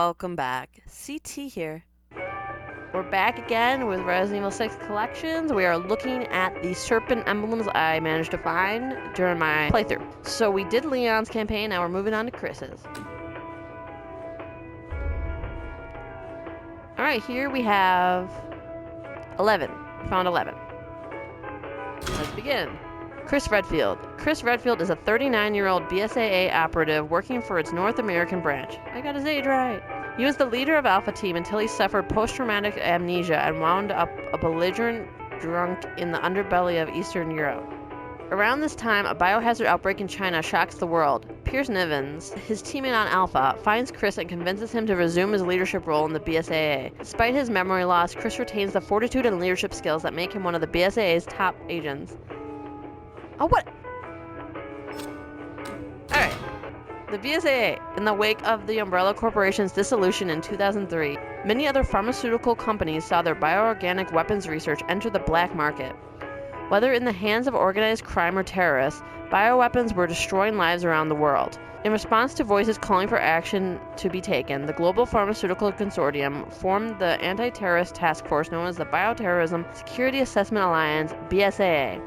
welcome back. CT here. We're back again with Resident Evil 6 Collections. We are looking at the Serpent Emblems I managed to find during my playthrough. So we did Leon's campaign, now we're moving on to Chris's. Alright, here we have 11. We found 11. Let's begin. Chris Redfield. Chris Redfield is a 39-year-old BSAA operative working for its North American branch. I got his age right. He was the leader of Alpha Team until he suffered post-traumatic amnesia and wound up a belligerent drunk in the underbelly of Eastern Europe. Around this time, a biohazard outbreak in China shocks the world. Pierce Nivens, his teammate on Alpha, finds Chris and convinces him to resume his leadership role in the BSAA. Despite his memory loss, Chris retains the fortitude and leadership skills that make him one of the BSAA's top agents. Oh, what? Alright. The BSAA, in the wake of the Umbrella Corporation's dissolution in 2003, many other pharmaceutical companies saw their bioorganic weapons research enter the black market. Whether in the hands of organized crime or terrorists, bioweapons were destroying lives around the world. In response to voices calling for action to be taken, the Global Pharmaceutical Consortium formed the anti-terrorist task force known as the Bioterrorism Security Assessment Alliance, BSAA.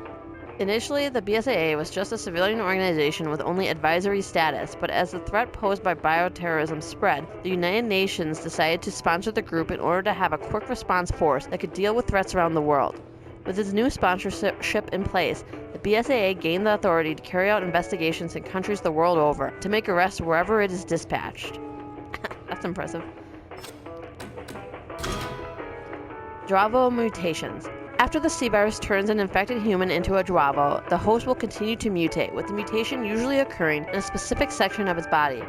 Initially, the BSAA was just a civilian organization with only advisory status, but as the threat posed by bioterrorism spread, the United Nations decided to sponsor the group in order to have a quick response force that could deal with threats around the world. With its new sponsorship in place, the BSAA gained the authority to carry out investigations in countries the world over, to make arrests wherever it is dispatched. That's impressive. Dravo mutations. After the C-virus turns an infected human into a Dravo, the host will continue to mutate, with the mutation usually occurring in a specific section of its body.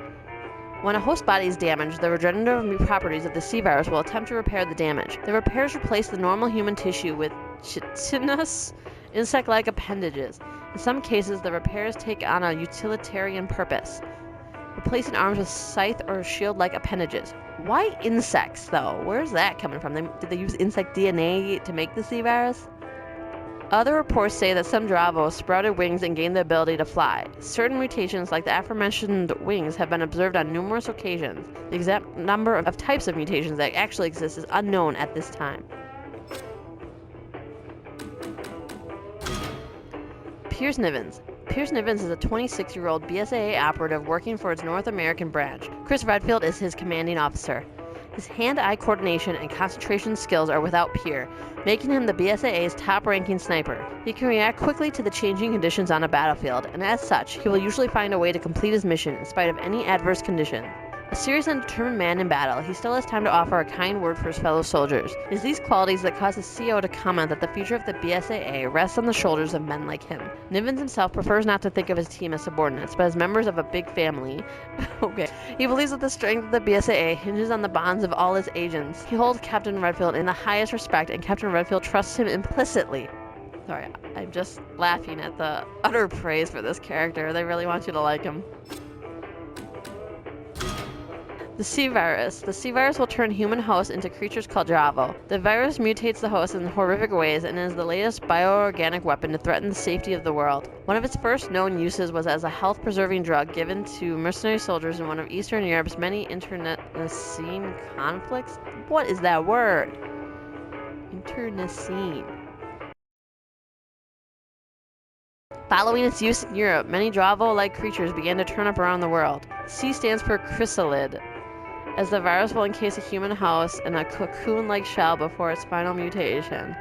When a host body is damaged, the regenerative properties of the C-virus will attempt to repair the damage. The repairs replace the normal human tissue with chitinous, insect-like appendages. In some cases, the repairs take on a utilitarian purpose, replacing arms with scythe or shield-like appendages. Why insects, though? Where's that coming from? Did they use insect DNA to make the C-virus? Other reports say that some Dravos sprouted wings and gained the ability to fly. Certain mutations, like the aforementioned wings, have been observed on numerous occasions. The exact number of types of mutations that actually exist is unknown at this time. Pierce Nivens. Pierce Nivens is a 26-year-old BSAA operative working for its North American branch. Chris Redfield is his commanding officer. His hand-eye coordination and concentration skills are without peer, making him the BSAA's top-ranking sniper. He can react quickly to the changing conditions on a battlefield, and as such, he will usually find a way to complete his mission in spite of any adverse condition. A serious and determined man in battle, he still has time to offer a kind word for his fellow soldiers. It is these qualities that cause his CO to comment that the future of the BSAA rests on the shoulders of men like him. Nivens himself prefers not to think of his team as subordinates, but as members of a big family. Okay. He believes that the strength of the BSAA hinges on the bonds of all its agents. He holds Captain Redfield in the highest respect, and Captain Redfield trusts him implicitly. Sorry, I'm just laughing at the utter praise for this character. They really want you to like him. The C-virus. The C-virus will turn human hosts into creatures called Dravo. The virus mutates the host in horrific ways and is the latest bioorganic weapon to threaten the safety of the world. One of its first known uses was as a health-preserving drug given to mercenary soldiers in one of Eastern Europe's many internecine conflicts. What is that word? Internecine. Following its use in Europe, many Dravo-like creatures began to turn up around the world. C stands for chrysalid, as the virus will encase a human host in a cocoon-like shell before its final mutation.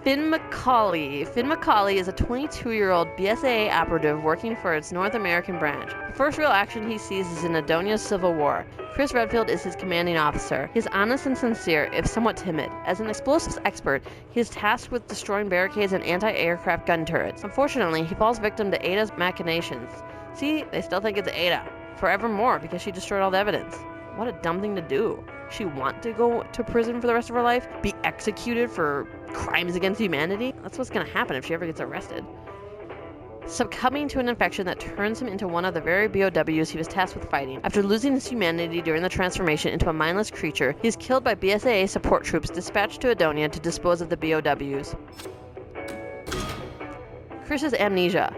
Finn McCauley. Finn McCauley is a 22-year-old BSAA operative working for its North American branch. The first real action he sees is in Adonia's Civil War. Chris Redfield is his commanding officer. He is honest and sincere, if somewhat timid. As an explosives expert, he is tasked with destroying barricades and anti-aircraft gun turrets. Unfortunately, he falls victim to Ada's machinations. See, they still think it's Ada. Forevermore, because she destroyed all the evidence. What a dumb thing to do. She want to go to prison for the rest of her life? Be executed for crimes against humanity? That's what's gonna happen if she ever gets arrested. Succumbing to an infection that turns him into one of the very BOWs he was tasked with fighting. After losing his humanity during the transformation into a mindless creature, he is killed by BSAA support troops dispatched to Adonia to dispose of the BOWs. Chris's amnesia.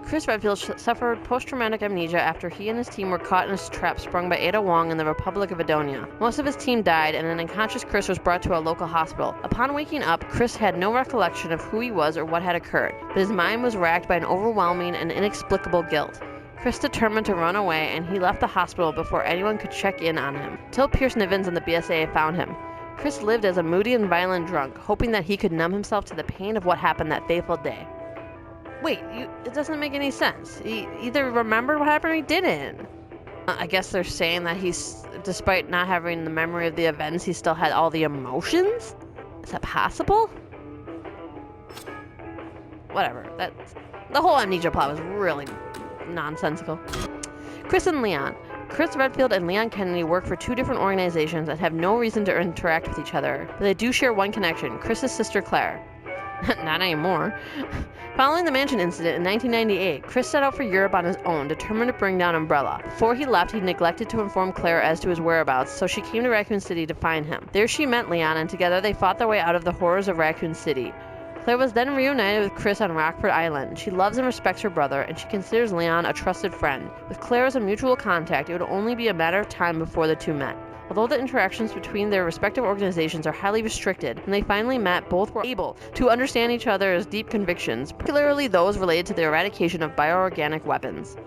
Chris Redfield suffered post-traumatic amnesia after he and his team were caught in a trap sprung by Ada Wong in the Republic of Edonia. Most of his team died, and an unconscious Chris was brought to a local hospital. Upon waking up, Chris had no recollection of who he was or what had occurred, but his mind was racked by an overwhelming and inexplicable guilt. Chris determined to run away, and he left the hospital before anyone could check in on him, till Pierce Nivens and the BSAA found him. Chris lived as a moody and violent drunk, hoping that he could numb himself to the pain of what happened that fateful day. Wait, it doesn't make any sense. He either remembered what happened or he didn't. I guess they're saying that despite not having the memory of the events, he still had all the emotions? Is that possible? Whatever. The whole amnesia plot was really nonsensical. Chris and Leon. Chris Redfield and Leon Kennedy work for two different organizations that have no reason to interact with each other, but they do share one connection, Chris's sister Claire. Not anymore. Following the mansion incident in 1998, Chris set out for Europe on his own, determined to bring down Umbrella. Before he left, he neglected to inform Claire as to his whereabouts, so she came to Raccoon City to find him. There she met Leon, and together they fought their way out of the horrors of Raccoon City. Claire was then reunited with Chris on Rockford Island. She loves and respects her brother, and she considers Leon a trusted friend. With Claire as a mutual contact, it would only be a matter of time before the two met. Although the interactions between their respective organizations are highly restricted, when they finally met, both were able to understand each other's deep convictions, particularly those related to the eradication of bioorganic weapons.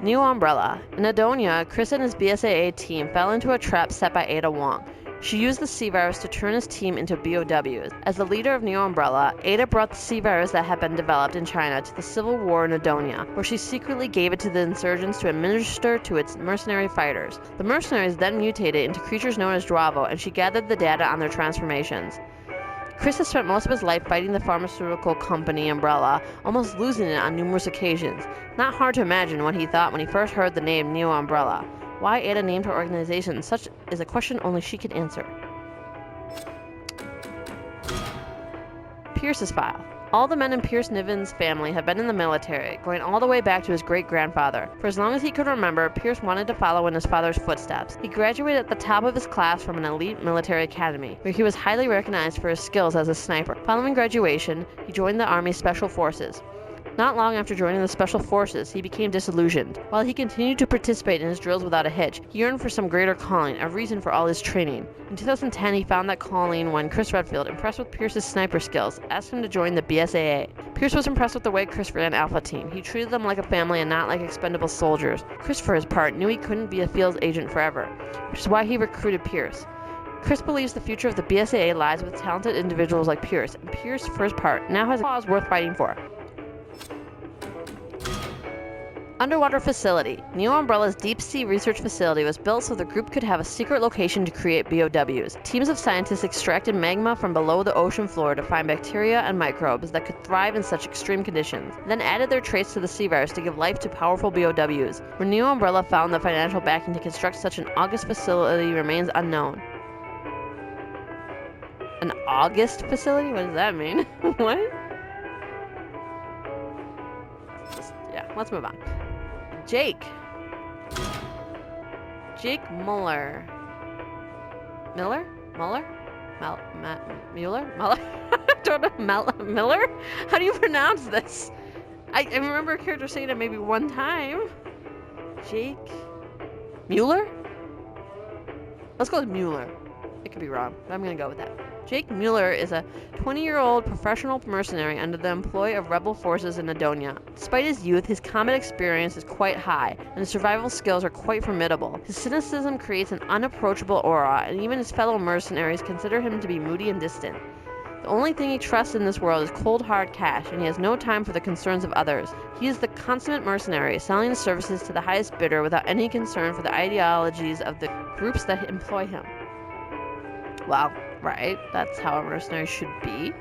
New Umbrella. In Edonia, Chris and his BSAA team fell into a trap set by Ada Wong. She used the C-Virus to turn his team into BOWs. As the leader of Neo Umbrella, Ada brought the C-Virus that had been developed in China to the Civil War in Edonia, where she secretly gave it to the insurgents to administer to its mercenary fighters. The mercenaries then mutated into creatures known as Dravo, and she gathered the data on their transformations. Chris has spent most of his life fighting the pharmaceutical company Umbrella, almost losing it on numerous occasions. Not hard to imagine what he thought when he first heard the name Neo Umbrella. Why Ada named her organization such is a question only she could answer. Pierce's file. All the men in Pierce Nivens' family have been in the military, going all the way back to his great-grandfather. For as long as he could remember, Pierce wanted to follow in his father's footsteps. He graduated at the top of his class from an elite military academy, where he was highly recognized for his skills as a sniper. Following graduation, he joined the Army Special Forces. Not long after joining the Special Forces, he became disillusioned. While he continued to participate in his drills without a hitch, he yearned for some greater calling, a reason for all his training. In 2010, he found that calling when Chris Redfield, impressed with Pierce's sniper skills, asked him to join the BSAA. Pierce was impressed with the way Chris ran Alpha Team. He treated them like a family and not like expendable soldiers. Chris, for his part, knew he couldn't be a field agent forever, which is why he recruited Pierce. Chris believes the future of the BSAA lies with talented individuals like Pierce, and Pierce, for his part, now has a cause worth fighting for. Underwater facility. Neo Umbrella's deep-sea research facility was built so the group could have a secret location to create BOWs. Teams of scientists extracted magma from below the ocean floor to find bacteria and microbes that could thrive in such extreme conditions, then added their traits to the C-Virus to give life to powerful BOWs. Where Neo Umbrella found the financial backing to construct such an august facility remains unknown. An august facility? What does that mean? What? Yeah, let's move on. Jake Muller. Muller? Miller? How do you pronounce this? I remember a character saying it maybe one time. Jake Mueller? Let's go with Mueller. It could be wrong, but I'm gonna go with that. Jake Mueller is a 20-year-old professional mercenary under the employ of rebel forces in Edonia. Despite his youth, his combat experience is quite high, and his survival skills are quite formidable. His cynicism creates an unapproachable aura, and even his fellow mercenaries consider him to be moody and distant. The only thing he trusts in this world is cold hard cash, and he has no time for the concerns of others. He is the consummate mercenary, selling his services to the highest bidder without any concern for the ideologies of the groups that employ him. Wow. Right, that's how a mercenary should be.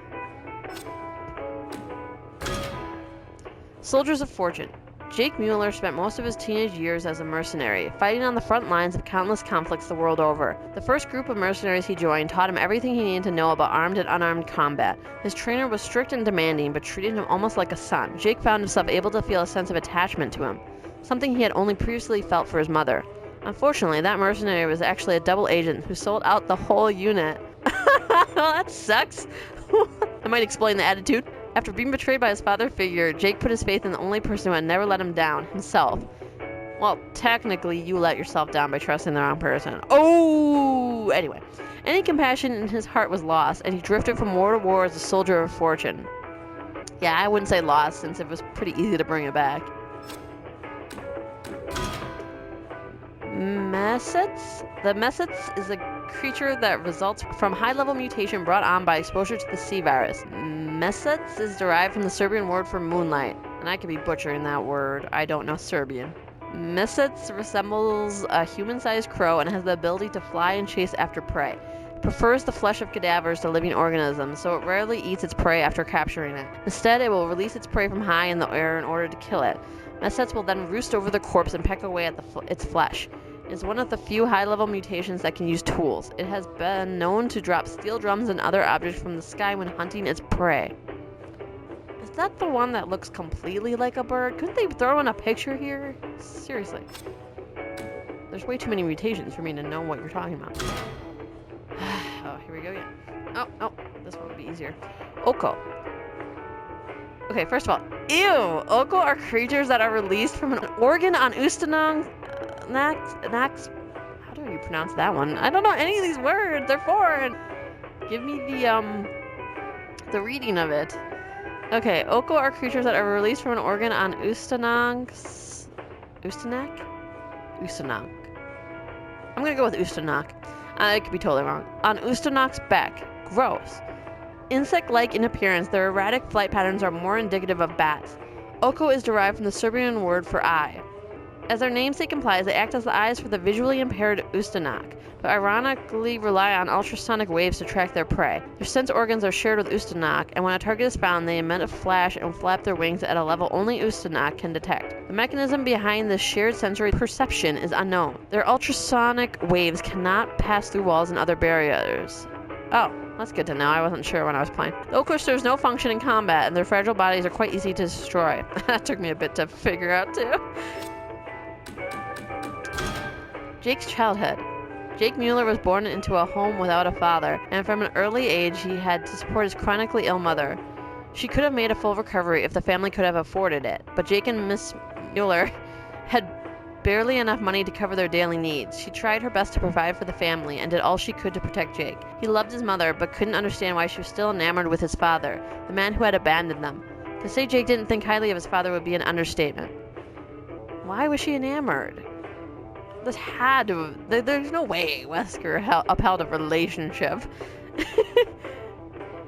Soldiers of Fortune. Jake Mueller spent most of his teenage years as a mercenary, fighting on the front lines of countless conflicts the world over. The first group of mercenaries he joined taught him everything he needed to know about armed and unarmed combat. His trainer was strict and demanding, but treated him almost like a son. Jake found himself able to feel a sense of attachment to him, something he had only previously felt for his mother. Unfortunately, that mercenary was actually a double agent who sold out the whole unit. That sucks. That might explain the attitude. After being betrayed by his father figure, Jake put his faith in the only person who had never let him down, himself. Well, technically, you let yourself down by trusting the wrong person. Oh! Anyway, any compassion in his heart was lost, and he drifted from war to war as a soldier of fortune. Yeah, I wouldn't say lost, since it was pretty easy to bring it back. Mesets? The Mesets is a creature that results from high-level mutation brought on by exposure to the C virus. Mesets is derived from the Serbian word for moonlight, and I could be butchering that word. I don't know Serbian. Mesets resembles a human-sized crow and has the ability to fly and chase after prey. It prefers the flesh of cadavers to living organisms, so it rarely eats its prey after capturing it. Instead, it will release its prey from high in the air in order to kill it. Mesets will then roost over the corpse and peck away at its flesh. It is one of the few high-level mutations that can use tools. It has been known to drop steel drums and other objects from the sky when hunting its prey. Is that the one that looks completely like a bird? Couldn't they throw in a picture here? Seriously. There's way too many mutations for me to know what you're talking about. Oh, here we go again. Oh, this one will be easier. Oko. Okay, first of all, ew! Oko are creatures that are released from an organ on Ustanong. Nax. How do you pronounce that one? I don't know any of these words. They're foreign. Give me the reading of it. Okay, Oko are creatures that are released from an organ on Ustanong. Ustanong. I'm gonna go with Ustanok. I could be totally wrong. On Ustanok's back. Gross. Insect-like in appearance, their erratic flight patterns are more indicative of bats. Oko is derived from the Serbian word for eye. As their namesake implies, they act as the eyes for the visually impaired Ustanok, but ironically rely on ultrasonic waves to track their prey. Their sense organs are shared with Ustanok, and when a target is found, they emit a flash and flap their wings at a level only Ustanok can detect. The mechanism behind this shared sensory perception is unknown. Their ultrasonic waves cannot pass through walls and other barriers. Oh, that's good to know. I wasn't sure when I was playing. The Oko serves no function in combat, and their fragile bodies are quite easy to destroy. That took me a bit to figure out, too. Jake's childhood. Jake Mueller was born into a home without a father, and from an early age he had to support his chronically ill mother. She could have made a full recovery if the family could have afforded it, but Jake and Miss Mueller had barely enough money to cover their daily needs. She tried her best to provide for the family and did all she could to protect Jake. He loved his mother, but couldn't understand why she was still enamored with his father, the man who had abandoned them. To say Jake didn't think highly of his father would be an understatement. Why was she enamored? This had to have, there's no way Wesker upheld a relationship.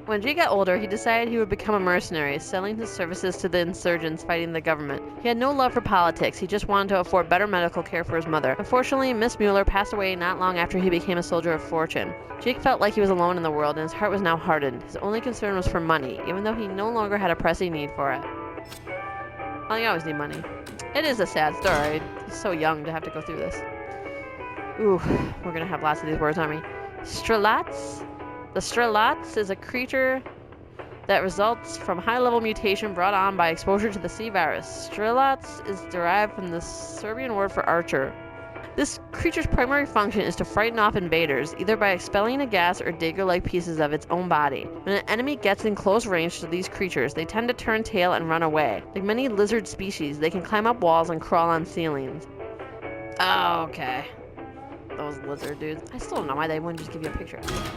When Jake got older, he decided he would become a mercenary, selling his services to the insurgents fighting the government. He had no love for politics, he just wanted to afford better medical care for his mother. Unfortunately, Miss Mueller passed away not long after he became a soldier of fortune. Jake felt like he was alone in the world, and his heart was now hardened. His only concern was for money, even though he no longer had a pressing need for it. Well, you always need money. It is a sad story. He's so young to have to go through this. Ooh, we're gonna have lots of these words on me. Strelats? The Strelats is a creature that results from high-level mutation brought on by exposure to the C virus. Strelats is derived from the Serbian word for archer. This creature's primary function is to frighten off invaders, either by expelling a gas or dagger-like pieces of its own body. When an enemy gets in close range to these creatures, they tend to turn tail and run away. Like many lizard species, they can climb up walls and crawl on ceilings. Oh, okay. Those lizard dudes. I still don't know why they wouldn't just give you a picture of it.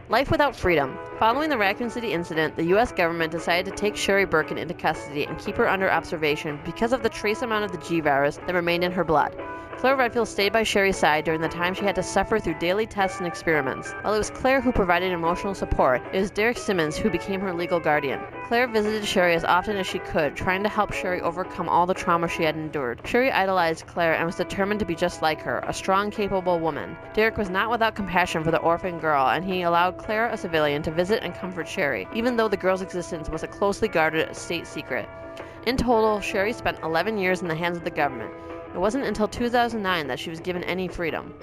Life without freedom. Following the Raccoon City incident, the U.S. government decided to take Sherry Birkin into custody and keep her under observation because of the trace amount of the G virus that remained in her blood. Claire Redfield stayed by Sherry's side during the time she had to suffer through daily tests and experiments. While it was Claire who provided emotional support, it was Derek Simmons who became her legal guardian. Claire visited Sherry as often as she could, trying to help Sherry overcome all the trauma she had endured. Sherry idolized Claire and was determined to be just like her, a strong, capable woman. Derek was not without compassion for the orphan girl, and he allowed Claire, a civilian, to visit and comfort Sherry, even though the girl's existence was a closely guarded state secret. In total, Sherry spent 11 years in the hands of the government. It wasn't until 2009 that she was given any freedom.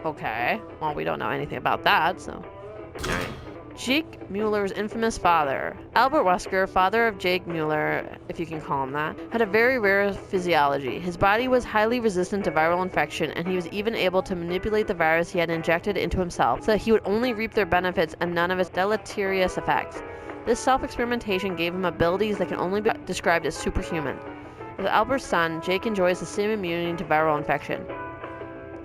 Okay, well, we don't know anything about that, so... Alright. Jake Mueller's infamous father. Albert Wesker, father of Jake Mueller, if you can call him that, had a very rare physiology. His body was highly resistant to viral infection, and he was even able to manipulate the virus he had injected into himself, so that he would only reap their benefits and none of its deleterious effects. This self-experimentation gave him abilities that can only be described as superhuman. As Albert's son, Jake enjoys the same immunity to viral infection.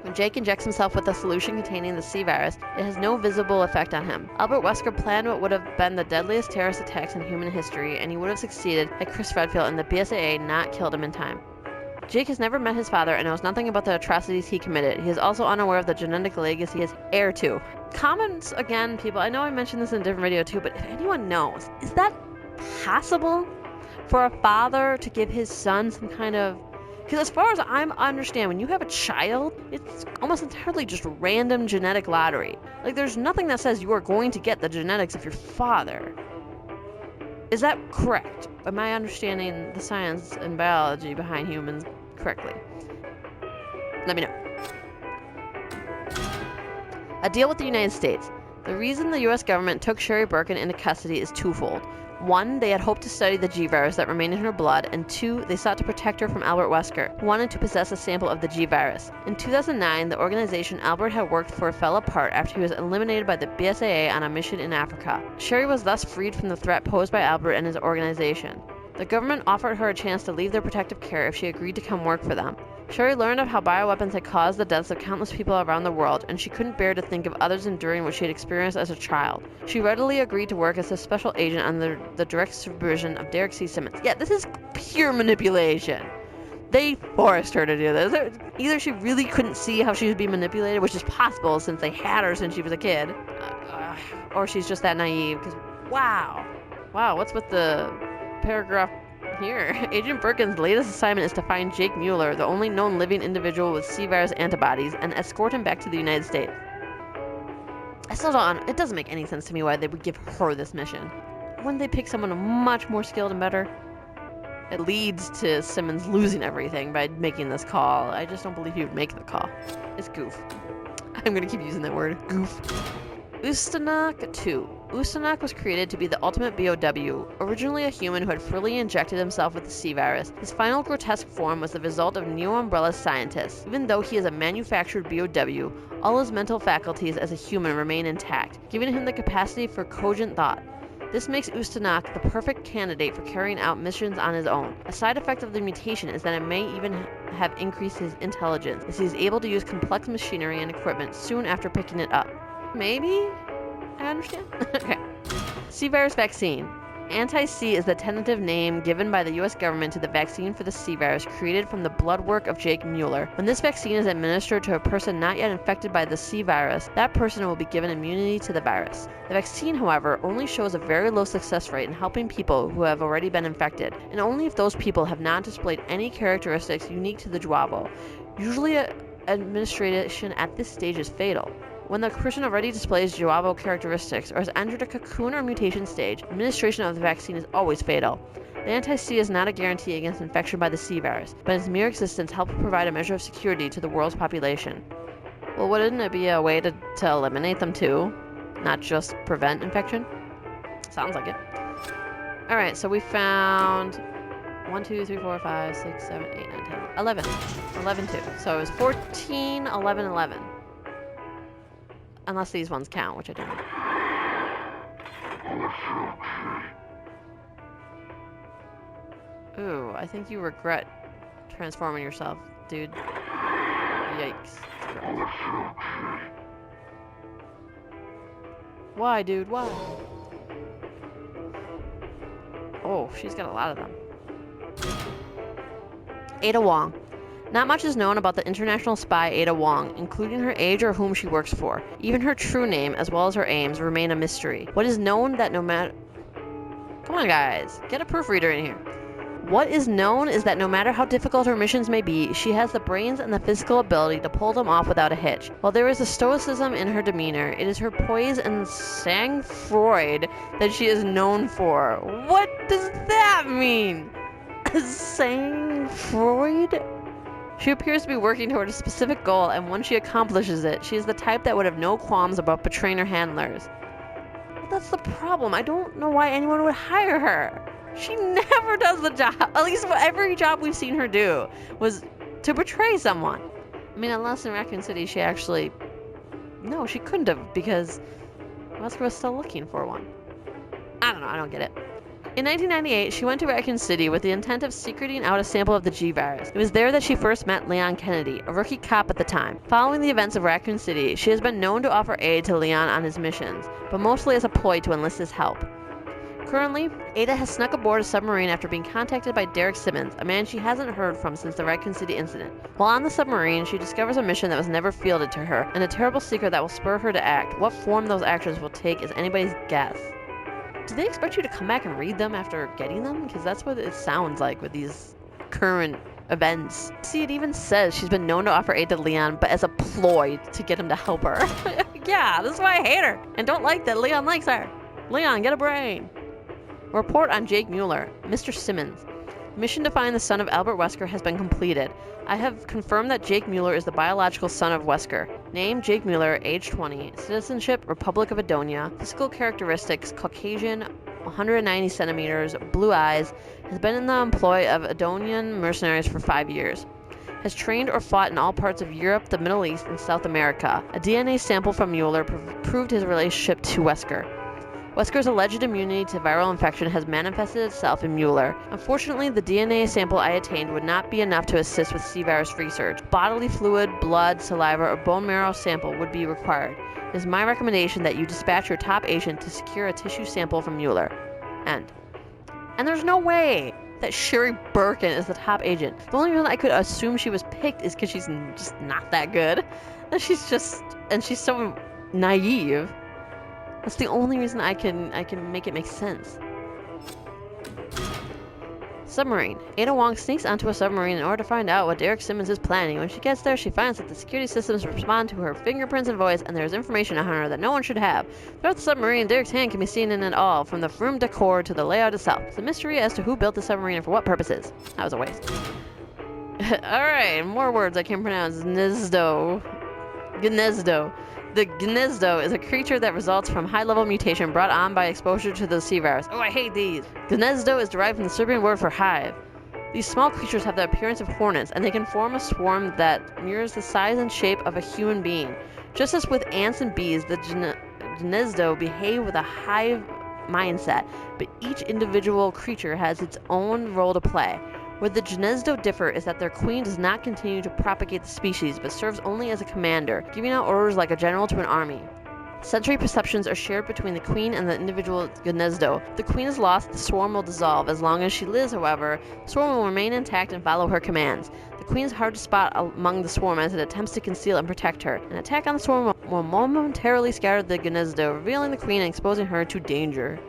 When Jake injects himself with a solution containing the C virus, it has no visible effect on him. Albert Wesker planned what would have been the deadliest terrorist attacks in human history, and he would have succeeded had Chris Redfield and the BSAA not killed him in time. Jake has never met his father and knows nothing about the atrocities he committed. He is also unaware of the genetic legacy he is heir to. Comments again, people. I know I mentioned this in a different video too, but if anyone knows, is that possible for a father to give his son some kind of... Because as far as I understand, when you have a child, it's almost entirely just random genetic lottery. Like, there's nothing that says you are going to get the genetics of your father. Is that correct? Am I understanding the science and biology behind humans correctly? Let me know. A deal with the United States. The reason the U.S. government took Sherry Birkin into custody is twofold. One, they had hoped to study the G virus that remained in her blood, and two, they sought to protect her from Albert Wesker, who wanted to possess a sample of the G virus. In 2009, the organization Albert had worked for fell apart after he was eliminated by the BSAA on a mission in Africa. Sherry was thus freed from the threat posed by Albert and his organization. The government offered her a chance to leave their protective care if she agreed to come work for them. Sherry learned of how bioweapons had caused the deaths of countless people around the world, and she couldn't bear to think of others enduring what she had experienced as a child. She readily agreed to work as a special agent under the direct supervision of Derek C. Simmons. Yeah, this is pure manipulation. They forced her to do this. Either she really couldn't see how she was being manipulated, which is possible since they had her since she was a kid, or she's just that naive, because wow, what's with the paragraph here? Agent Birkin's latest assignment is to find Jake Mueller, the only known living individual with C-virus antibodies, and escort him back to the United States. I still don't... It doesn't make any sense to me why they would give her this mission. Wouldn't they pick someone much more skilled and better? It leads to Simmons losing everything by making this call. I just don't believe he would make the call. It's goof. I'm gonna keep using that word. Goof. Ustanok 2. Ustanok was created to be the ultimate BOW, originally a human who had freely injected himself with the C-virus. His final grotesque form was the result of Neo Umbrella's scientists. Even though he is a manufactured BOW, all his mental faculties as a human remain intact, giving him the capacity for cogent thought. This makes Ustanok the perfect candidate for carrying out missions on his own. A side effect of the mutation is that it may even have increased his intelligence, as he is able to use complex machinery and equipment soon after picking it up. Maybe? I understand. Okay. C-virus vaccine. Anti-C is the tentative name given by the U.S. government to the vaccine for the C-virus created from the blood work of Jake Mueller. When this vaccine is administered to a person not yet infected by the C-virus, that person will be given immunity to the virus. The vaccine, however, only shows a very low success rate in helping people who have already been infected, and only if those people have not displayed any characteristics unique to the Juavo. Usually, administration at this stage is fatal. When the person already displays Juavo characteristics or has entered a cocoon or mutation stage, administration of the vaccine is always fatal. The anti-C is not a guarantee against infection by the C-virus, but its mere existence helps provide a measure of security to the world's population. Well, wouldn't it be a way to eliminate them too? Not just prevent infection? Sounds like it. Alright, so we found 1, 2, 3, 4, 5, 6, 7, 8, 9, 10, 11. 11 too. So it was 14, 11, 11. Unless these ones count, which I don't know. Ooh, I think you regret transforming yourself, dude. Yikes. Why, dude? Why? Oh, she's got a lot of them. Ada Wong. Not much is known about the international spy Ada Wong, including her age or whom she works for. Even her true name, as well as her aims, remain a mystery. What is known that no matter... Come on, guys. Get a proofreader in here. What is known is that no matter how difficult her missions may be, she has the brains and the physical ability to pull them off without a hitch. While there is a stoicism in her demeanor, it is her poise and sang-froid that she is known for. What does that mean? Sang-froid? She appears to be working toward a specific goal, and once she accomplishes it, she is the type that would have no qualms about betraying her handlers. Well, that's the problem. I don't know why anyone would hire her. She never does the job. At least every job we've seen her do was to betray someone. I mean, unless in Raccoon City she actually... No, she couldn't have, because Wesker was still looking for one. I don't know, I don't get it. In 1998, she went to Raccoon City with the intent of secreting out a sample of the G virus. It was there that she first met Leon Kennedy, a rookie cop at the time. Following the events of Raccoon City, she has been known to offer aid to Leon on his missions, but mostly as a ploy to enlist his help. Currently, Ada has snuck aboard a submarine after being contacted by Derek Simmons, a man she hasn't heard from since the Raccoon City incident. While on the submarine, she discovers a mission that was never fielded to her, and a terrible secret that will spur her to act. What form those actions will take is anybody's guess. Do they expect you to come back and read them after getting them? Because that's what it sounds like with these current events. See, it even says she's been known to offer aid to Leon, but as a ploy to get him to help her. Yeah, this is why I hate her, and don't like that Leon likes her. Leon, get a brain. Report on Jake Mueller. Mr. Simmons. Mission to find the son of Albert Wesker has been completed. I have confirmed that Jake Mueller is the biological son of Wesker. Name, Jake Mueller, age 20. Citizenship, Republic of Edonia. Physical characteristics, Caucasian, 190 centimeters, blue eyes. Has been in the employ of Edonian mercenaries for 5 years. Has trained or fought in all parts of Europe, the Middle East, and South America. A DNA sample from Mueller proved his relationship to Wesker. Wesker's alleged immunity to viral infection has manifested itself in Mueller. Unfortunately, the DNA sample I attained would not be enough to assist with C-virus research. Bodily fluid, blood, saliva, or bone marrow sample would be required. It is my recommendation that you dispatch your top agent to secure a tissue sample from Mueller. End. And there's no way that Sherry Birkin is the top agent. The only reason I could assume she was picked is because she's just not that good. And she's so naive. That's the only reason I can make it make sense. Submarine. Ada Wong sneaks onto a submarine in order to find out what Derek Simmons is planning. When she gets there, she finds that the security systems respond to her fingerprints and voice, and there is information on her that no one should have. Throughout the submarine, Derek's hand can be seen in it all, from the room decor to the layout itself. It's a mystery as to who built the submarine and for what purposes. That was a waste. Alright, more words I can't pronounce. Gnezdo. The Gnezdo is a creature that results from high-level mutation brought on by exposure to the C-virus. Oh, I hate these! Gnezdo is derived from the Serbian word for hive. These small creatures have the appearance of hornets, and they can form a swarm that mirrors the size and shape of a human being. Just as with ants and bees, the Gnezdo behave with a hive mindset, but each individual creature has its own role to play. Where the Gnezdo differ is that their queen does not continue to propagate the species, but serves only as a commander, giving out orders like a general to an army. Sensory perceptions are shared between the queen and the individual Gnezdo. If the queen is lost, the swarm will dissolve. As long as she lives, however, the swarm will remain intact and follow her commands. The queen is hard to spot among the swarm as it attempts to conceal and protect her. An attack on the swarm will momentarily scatter the Gnezdo, revealing the queen and exposing her to danger.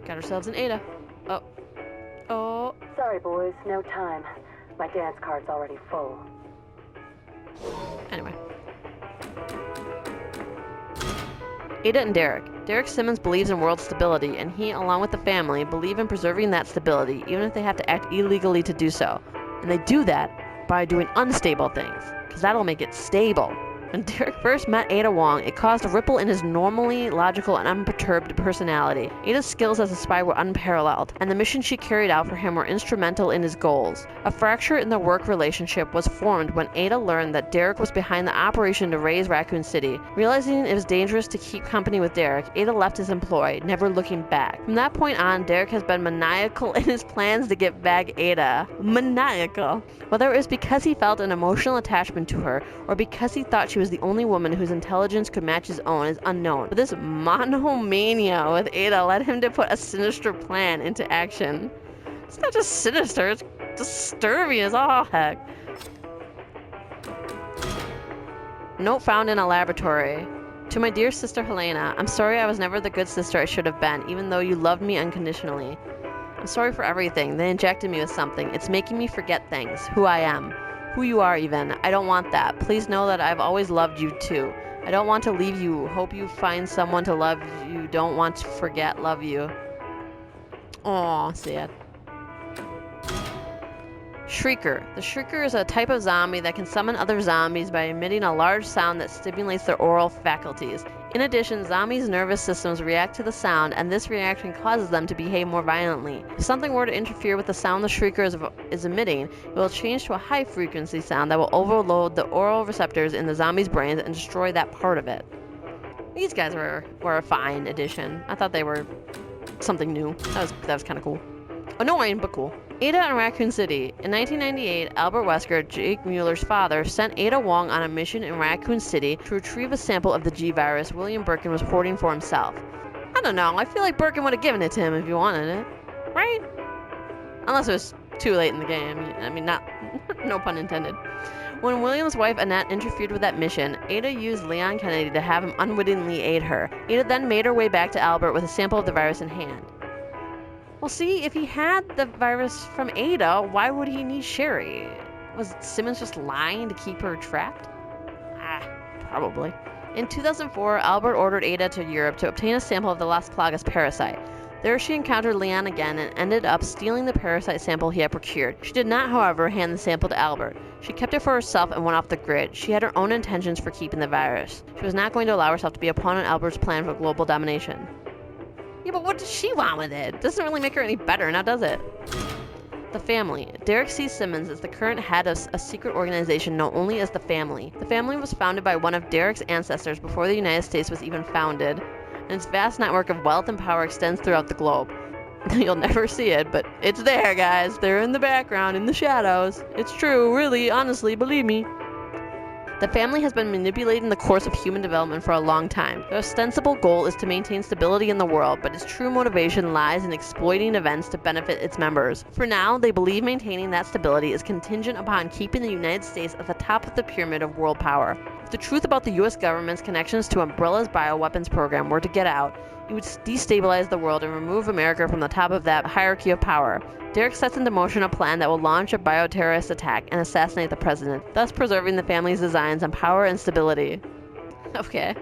Got ourselves an Ada. Oh. Sorry, boys, no time. My dance card's already full. Anyway. Ada and Derek. Derek Simmons believes in world stability, and he, along with the family, believe in preserving that stability, even if they have to act illegally to do so. And they do that by doing unstable things, because that'll make it stable. When Derek first met Ada Wong, it caused a ripple in his normally logical and unperturbed personality. Ada's skills as a spy were unparalleled, and the missions she carried out for him were instrumental in his goals. A fracture in their work relationship was formed when Ada learned that Derek was behind the operation to raise Raccoon City. Realizing it was dangerous to keep company with Derek, Ada left his employ, never looking back. From that point on, Derek has been maniacal in his plans to get back Ada. Maniacal. Whether it was because he felt an emotional attachment to her, or because he thought she was the only woman whose intelligence could match his own, is unknown. But this monomania with Ada led him to put a sinister plan into action. It's not just sinister, it's disturbing as all heck. Note found in a laboratory. To my dear sister Helena, I'm sorry I was never the good sister I should have been, even though you loved me unconditionally. I'm sorry for everything. They injected me with something. It's making me forget things, who I am. Who you are, even. I don't want that. Please know that I've always loved you, too. I don't want to leave you. Hope you find someone to love you. Don't want to forget love you. Aw, sad. Shrieker. The Shrieker is a type of zombie that can summon other zombies by emitting a large sound that stimulates their oral faculties. In addition, zombies' nervous systems react to the sound, and this reaction causes them to behave more violently. If something were to interfere with the sound the Shrieker is emitting, it will change to a high-frequency sound that will overload the oral receptors in the zombie's brains and destroy that part of it. These guys were a fine addition. I thought they were something new. That was kind of cool. Annoying, but cool. Ada in Raccoon City. In 1998, Albert Wesker, Jake Mueller's father, sent Ada Wong on a mission in Raccoon City to retrieve a sample of the G virus William Birkin was hoarding for himself. I don't know, I feel like Birkin would have given it to him if he wanted it. Right? Unless it was too late in the game. I mean, no pun intended. When William's wife Annette interfered with that mission, Ada used Leon Kennedy to have him unwittingly aid her. Ada then made her way back to Albert with a sample of the virus in hand. Well, see, if he had the virus from Ada, why would he need Sherry? Was Simmons just lying to keep her trapped? Probably. In 2004, Albert ordered Ada to Europe to obtain a sample of the Las Plagas parasite. There she encountered Leon again and ended up stealing the parasite sample he had procured. She did not, however, hand the sample to Albert. She kept it for herself and went off the grid. She had her own intentions for keeping the virus. She was not going to allow herself to be a pawn in Albert's plan for global domination. Yeah, but what does she want with it? Doesn't really make her any better, now does it? The family. Derek C. Simmons is the current head of a secret organization known only as the Family. The Family was founded by one of Derek's ancestors before the United States was even founded, and its vast network of wealth and power extends throughout the globe. You'll never see it, but it's there, guys. They're in the background, in the shadows. It's true, really, honestly, believe me. The Family has been manipulating the course of human development for a long time. Their ostensible goal is to maintain stability in the world, but its true motivation lies in exploiting events to benefit its members. For now, they believe maintaining that stability is contingent upon keeping the United States at the top of the pyramid of world power. If the truth about the US government's connections to Umbrella's bioweapons program were to get out, it would destabilize the world and remove America from the top of that hierarchy of power. Derek sets into motion a plan that will launch a bioterrorist attack and assassinate the president, thus preserving the family's designs on power and stability. Okay.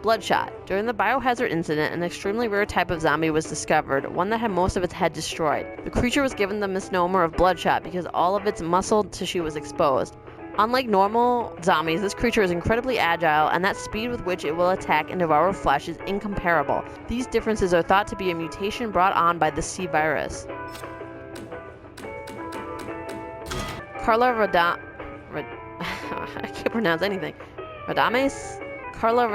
Bloodshot. During the biohazard incident, an extremely rare type of zombie was discovered, one that had most of its head destroyed. The creature was given the misnomer of Bloodshot because all of its muscle tissue was exposed. Unlike normal zombies, this creature is incredibly agile, and that speed with which it will attack and devour flesh is incomparable. These differences are thought to be a mutation brought on by the C virus. I can't pronounce anything. Carla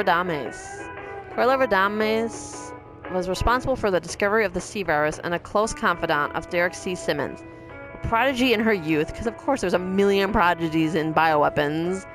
Radames was responsible for the discovery of the C virus and a close confidant of Derek C. Simmons. Prodigy in her youth, because of course there's a million prodigies in bioweapons.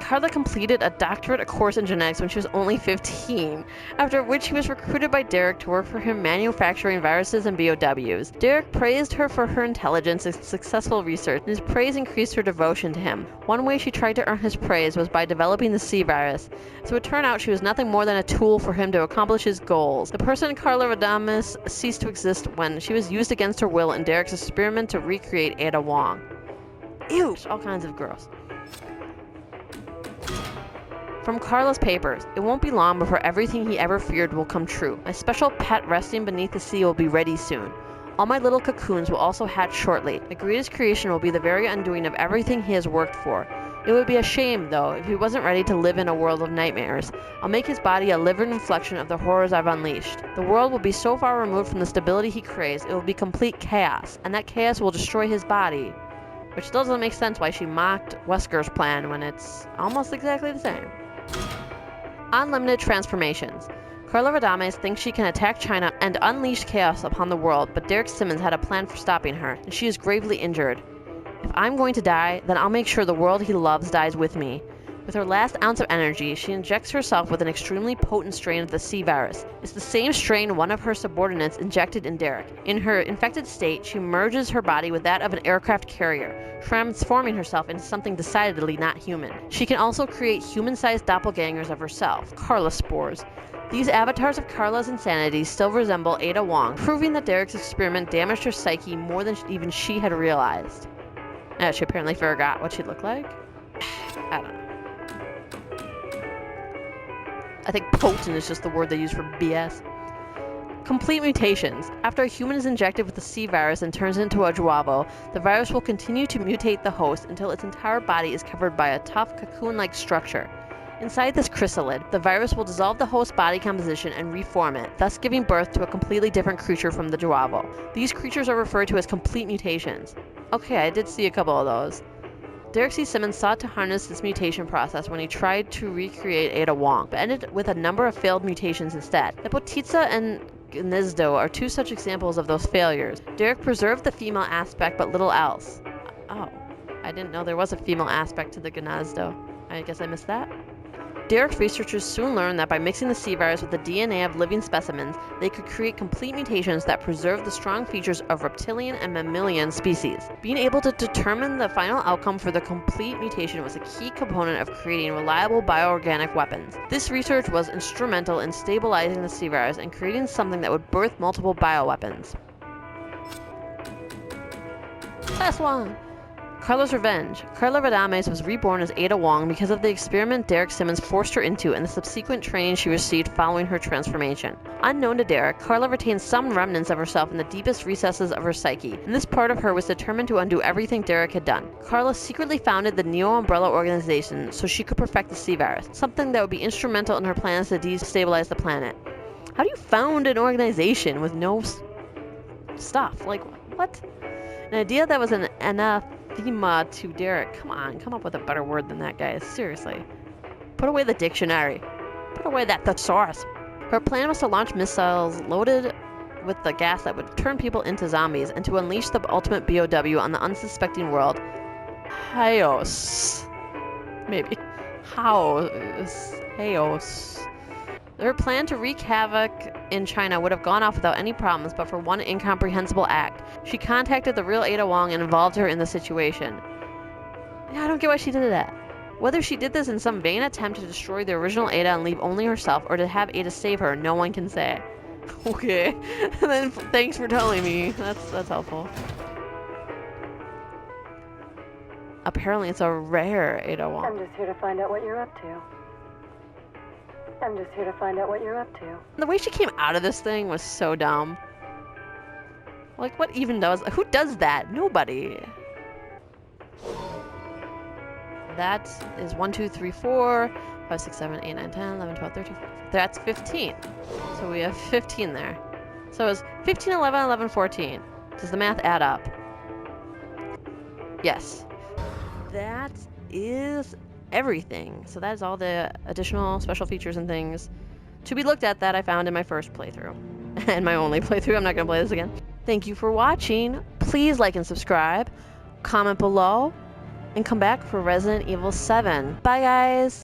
Carla completed a doctorate course in genetics when she was only 15, after which she was recruited by Derek to work for him manufacturing viruses and BOWs. Derek praised her for her intelligence and successful research, and his praise increased her devotion to him. One way she tried to earn his praise was by developing the C virus, so it turned out she was nothing more than a tool for him to accomplish his goals. The person Carla Radames ceased to exist when she was used against her will in Derek's experiment to recreate Ada Wong. Ew, all kinds of gross. From Carla's papers, it won't be long before everything he ever feared will come true. My special pet resting beneath the sea will be ready soon. All my little cocoons will also hatch shortly. My greatest creation will be the very undoing of everything he has worked for. It would be a shame, though, if he wasn't ready to live in a world of nightmares. I'll make his body a living reflection of the horrors I've unleashed. The world will be so far removed from the stability he craves, it will be complete chaos, and that chaos will destroy his body. Which doesn't make sense why she mocked Wesker's plan when it's almost exactly the same. Unlimited transformations. Carla Radames thinks she can attack China and unleash chaos upon the world, but Derek Simmons had a plan for stopping her, and she is gravely injured. If I'm going to die, then I'll make sure the world he loves dies with me. With her last ounce of energy, she injects herself with an extremely potent strain of the C virus. It's the same strain one of her subordinates injected in Derek. In her infected state, she merges her body with that of an aircraft carrier, transforming herself into something decidedly not human. She can also create human-sized doppelgangers of herself, Carla spores. These avatars of Carla's insanity still resemble Ada Wong, proving that Derek's experiment damaged her psyche more than even she had realized. She apparently forgot what she looked like. I don't know. I think potent is just the word they use for BS. Complete mutations. After a human is injected with the C virus and turns into a Juavo, the virus will continue to mutate the host until its entire body is covered by a tough cocoon-like structure. Inside this chrysalid, the virus will dissolve the host's body composition and reform it, thus giving birth to a completely different creature from the Juavo. These creatures are referred to as complete mutations. Okay, I did see a couple of those. Derek C. Simmons sought to harness this mutation process when he tried to recreate Ada Wong, but ended with a number of failed mutations instead. Nepotitsa and Gnizdo are two such examples of those failures. Derek preserved the female aspect, but little else. Oh, I didn't know there was a female aspect to the Gnizdo. I guess I missed that. Derek's researchers soon learned that by mixing the C virus with the DNA of living specimens, they could create complete mutations that preserved the strong features of reptilian and mammalian species. Being able to determine the final outcome for the complete mutation was a key component of creating reliable bioorganic weapons. This research was instrumental in stabilizing the C virus and creating something that would birth multiple bioweapons. Last one! Carla's Revenge. Carla Radames was reborn as Ada Wong because of the experiment Derek Simmons forced her into and the subsequent training she received following her transformation. Unknown to Derek, Carla retained some remnants of herself in the deepest recesses of her psyche, and this part of her was determined to undo everything Derek had done. Carla secretly founded the Neo Umbrella organization so she could perfect the C virus, something that would be instrumental in her plans to destabilize the planet. How do you found an organization with no stuff? Like, what? An idea that was an anathema to Derek. Come on, come up with a better word than that, guys. Seriously. Put away the dictionary. Put away that thesaurus. Her plan was to launch missiles loaded with the gas that would turn people into zombies and to unleash the ultimate BOW on the unsuspecting world. Chaos. Maybe. Chaos. Her plan to wreak havoc in China would have gone off without any problems, but for one incomprehensible act. She contacted the real Ada Wong and involved her in the situation. I don't get why she did that. Whether she did this in some vain attempt to destroy the original Ada and leave only herself, or to have Ada save her, no one can say. Okay, then thanks for telling me. That's helpful. Apparently it's a rare Ada Wong. I'm just here to find out what you're up to. The way she came out of this thing was so dumb. Like, what even does... Who does that? Nobody. That is 1, 2, 3, 4, 5, 6, 7, 8, 9, 10, 11, 12, 13, 14. That's 15. So we have 15 there. So it's 15, 11, 11, 14. Does the math add up? Yes. That is everything. So that is all the additional special features and things to be looked at that I found in my first playthrough. And my only playthrough. I'm not going to play this again. Thank you for watching. Please like and subscribe. Comment below. And come back for Resident Evil 7. Bye, guys.